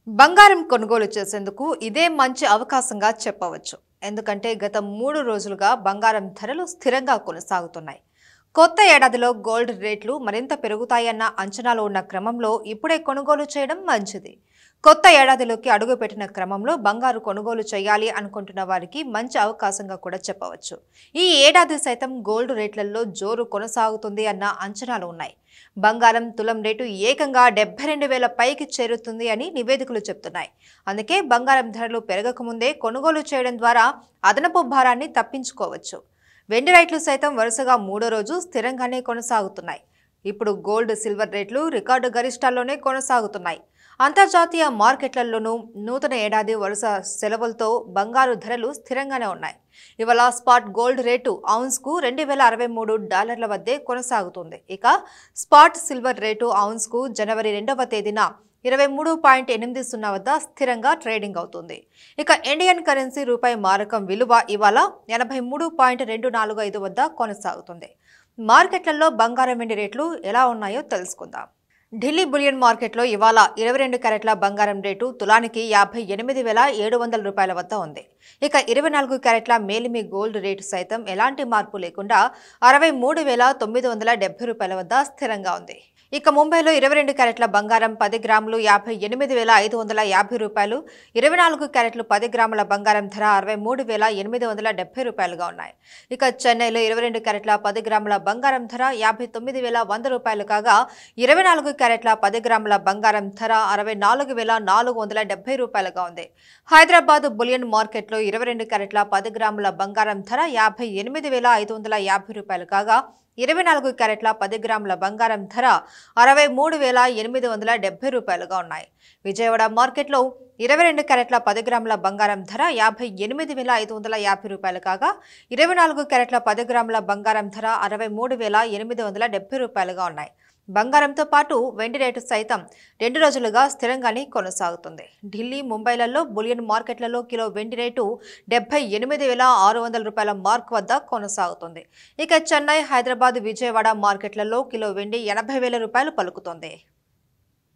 బంగారం కొనుగోలు చేసేందుకు ఇదే మంచి అవకాశంగా చెప్పవచ్చు. ఎందుకంటే గత 3 రోజులుగా బంగారం ధరలు స్థిరంగా కొనసాగుతున్నాయి. కొత్త ఏడాదిలో గోల్డ్ రేట్లు మరింత పెరుగుతాయన్న అంచనాలు ఉన్న క్రమంలో ఇప్పుడే కొనుగోలు చేయడం మంచిది. కొత్త ఏడాదిలోకి అడుగుపెట్టిన క్రమంలో బంగారు కొనుగోలు చేయాలి అనుకుంటున్న వారికి మంచి అవకాశంగా కూడా చెప్పవచ్చు. ఈ ఏడాది సైతం గోల్డ్ రేట్లలో జోరు కొనసాగుతుంది అన్న అంచనాలు ఉన్నాయి. బంగారం తులం రేటు ఏకంగా 72,000 పైకి చేరుతుంది అని నివేదికలు చెప్తున్నాయి. అందుకే బంగారం ధరలు పెరగకముందే కొనుగోలు చేయడం ద్వారా అదనపు భారాన్ని తప్పించుకోవచ్చు. వెండి రేట్లు సైతం వరుసగా 3వ రోజు స్థిరంగానే కొనసాగుతున్నాయి. ఇప్పుడు గోల్డ్, సిల్వర్ రేట్లు రికార్డు గరిష్టాల్లోనే కొనసాగుతున్నాయి. అంతర్జాతీయ మార్కెట్లలోనూ నూతన ఏడాది వరుస సెలవులతో బంగారు ధరలు స్థిరంగానే ఉన్నాయి. ఇవాళ స్పాట్ గోల్డ్ రేటు ఔన్స్కు $2,063 వద్దే కొనసాగుతుంది. ఇక స్పాట్ సిల్వర్ రేటు ఔన్స్కు జనవరి 2వ తేదీన 23.80 వద్ద స్థిరంగా ట్రేడింగ్ అవుతుంది. ఇక ఇండియన్ కరెన్సీ రూపాయి మారకం విలువ ఇవాళ 83.245 వద్ద కొనసాగుతుంది. మార్కెట్లలో బంగారం, వెండి రేట్లు ఎలా ఉన్నాయో తెలుసుకుందాం. ఢిల్లీ బులియన్ మార్కెట్లో ఇవాళ 22 క్యారెట్ల బంగారం రేటు తులానికి $58,700 వద్ద ఉంది. ఇక 24 క్యారెట్ల మేలిమి గోల్డ్ రేటు సైతం ఎలాంటి మార్పు లేకుండా $63,970 వద్ద స్థిరంగా ఉంది. ఇక ముంబైలో 22 క్యారెట్ల బంగారం 10 గ్రాములు $58,550, 24 క్యారెట్లు 10 గ్రాముల బంగారం ధర $63,870గా ఉన్నాయి. ఇక చెన్నైలో 22 క్యారెట్ల 10 గ్రాముల బంగారం ధర $59,100 కాగా 24 క్యారెట్ల 10 గ్రాముల బంగారం ధర $64,470గా ఉంది. హైదరాబాద్ బులియన్ మార్కెట్లో 22 క్యారెట్ల 10 గ్రాముల బంగారం ధర $58,550 కాగా 24 క్యారెట్ల 10 గ్రాముల బంగారం ధర $63,870గా ఉన్నాయి. విజయవాడ మార్కెట్లో 22 క్యారెట్ల 10 గ్రాముల బంగారం ధర $58,550 కాగా 24 క్యారెట్ల 10 గ్రాముల బంగారం ధర $63,870గా ఉన్నాయి. బంగారంతో పాటు వెండి రేటు సైతం 2 రోజులుగా స్థిరంగానే కొనసాగుతుంది. ఢిల్లీ, ముంబైలలో బులియన్ మార్కెట్లలో కిలో వెండి రేటు $78,600 మార్క్ వద్ద కొనసాగుతుంది. ఇక చెన్నై, హైదరాబాద్, విజయవాడ మార్కెట్లలో కిలో వెండి $80,000 పలుకుతోంది.